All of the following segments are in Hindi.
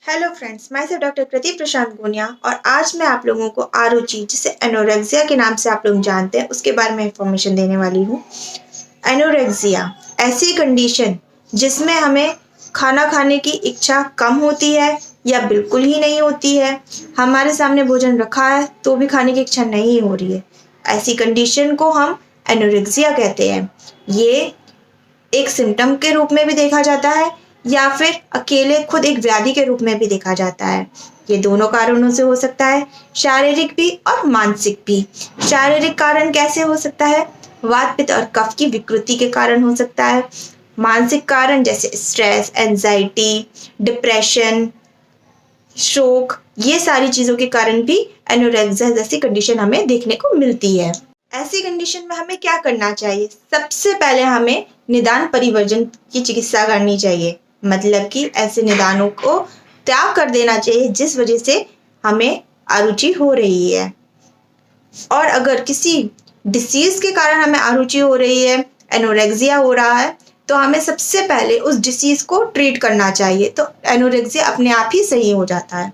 हेलो फ्रेंड्स, मैं से डॉक्टर प्रदीप प्रशांत गोनिया और आज मैं आप लोगों को आरुचि जिसे एनोरेक्सिया के नाम से आप लोग जानते हैं उसके बारे में इंफॉर्मेशन देने वाली हूँ। एनोरेक्सिया ऐसी कंडीशन जिसमें हमें खाना खाने की इच्छा कम होती है या बिल्कुल ही नहीं होती है। हमारे सामने भोजन रखा है तो भी खाने की इच्छा नहीं हो रही है। ऐसी कंडीशन को हम एनोरेक्सिया कहते हैं। ये एक सिम्टम के रूप में भी देखा जाता है या फिर अकेले खुद एक व्याधि के रूप में भी देखा जाता है। ये दोनों कारणों से हो सकता है, शारीरिक भी और मानसिक भी। शारीरिक कारण कैसे हो सकता है? वात पित्त और कफ की विकृति के कारण हो सकता है। मानसिक कारण जैसे स्ट्रेस, एंजाइटी, डिप्रेशन, शोक, ये सारी चीजों के कारण भी एनोरेक्सिया जैसी कंडीशन हमें देखने को मिलती है। ऐसी कंडीशन में हमें क्या करना चाहिए? सबसे पहले हमें निदान परिवर्जन की चिकित्सा करनी चाहिए, मतलब कि ऐसे निदानों को त्याग कर देना चाहिए जिस वजह से हमें अरुचि हो रही है। और अगर किसी डिसीज के कारण हमें अरुचि हो रही है, एनोरेक्सिया हो रहा है, तो हमें सबसे पहले उस डिसीज को ट्रीट करना चाहिए, तो एनोरेक्सिया अपने आप ही सही हो जाता है।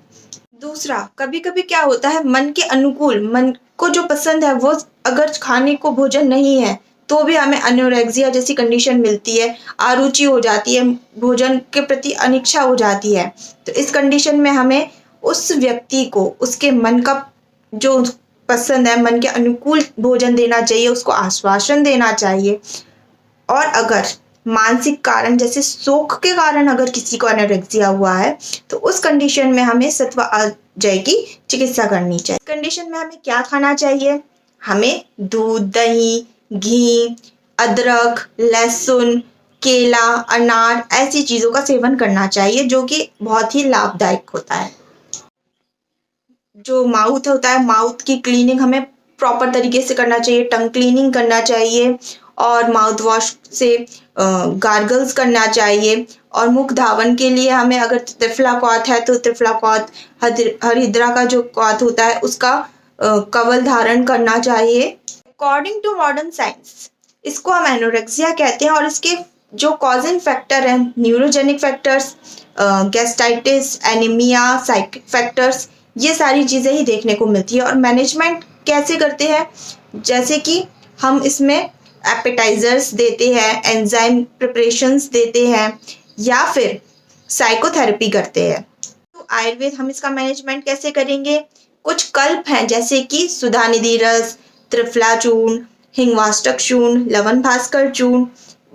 दूसरा, कभी कभी क्या होता है, मन के अनुकूल, मन को जो पसंद है वो अगर खाने को भोजन नहीं है तो भी हमें एनोरेक्सिया जैसी कंडीशन मिलती है, अरुचि हो जाती है, भोजन के प्रति अनिच्छा हो जाती है। तो इस कंडीशन में हमें उस व्यक्ति को उसके मन का जो पसंद है, मन के अनुकूल भोजन देना चाहिए, उसको आश्वासन देना चाहिए। और अगर मानसिक कारण जैसे शोक के कारण अगर किसी को एनोरेक्सिया हुआ है तो उस कंडीशन में हमें सत्व जय की चिकित्सा करनी चाहिए। इस कंडीशन में हमें क्या खाना चाहिए? हमें दूध, दही, घी, अदरक, लहसुन, केला, अनार ऐसी चीजों का सेवन करना चाहिए जो कि बहुत ही लाभदायक होता है। जो माउथ होता है, माउथ की क्लीनिंग हमें प्रॉपर तरीके से करना चाहिए, टंग क्लीनिंग करना चाहिए और माउथ वॉश से गार्गल्स करना चाहिए। और मुख धावन के लिए हमें अगर त्रिफला क्वाथ है तो त्रिफला क्वाथ, हरिद्रा का जो क्वाथ होता है उसका कवल धारण करना चाहिए। अकॉर्डिंग टू मॉडर्न साइंस इसको हम एनोरेक्सिया कहते हैं और इसके जो कॉजिंग फैक्टर हैं, neurogenic factors, gastritis, anaemia, psychic factors, ये सारी चीज़ें ही देखने को मिलती है। और मैनेजमेंट कैसे करते हैं? जैसे कि हम इसमें एपेटाइजर्स देते हैं, एंजाइम प्रिपरेशंस देते हैं या फिर साइकोथेरेपी करते हैं। तो आयुर्वेद हम इसका मैनेजमेंट कैसे करेंगे? कुछ कल्प हैं जैसे कि सुधानिधि रस, त्रिफला चूर्ण, हिंगवाष्टक चूर्ण, लवन भास्कर चूर्ण,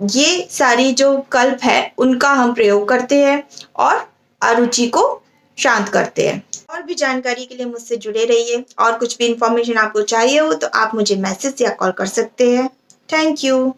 ये सारी जो कल्प है उनका हम प्रयोग करते हैं और अरुचि को शांत करते हैं। और भी जानकारी के लिए मुझसे जुड़े रहिए और कुछ भी इंफॉर्मेशन आपको चाहिए हो तो आप मुझे मैसेज या कॉल कर सकते हैं। Thank you.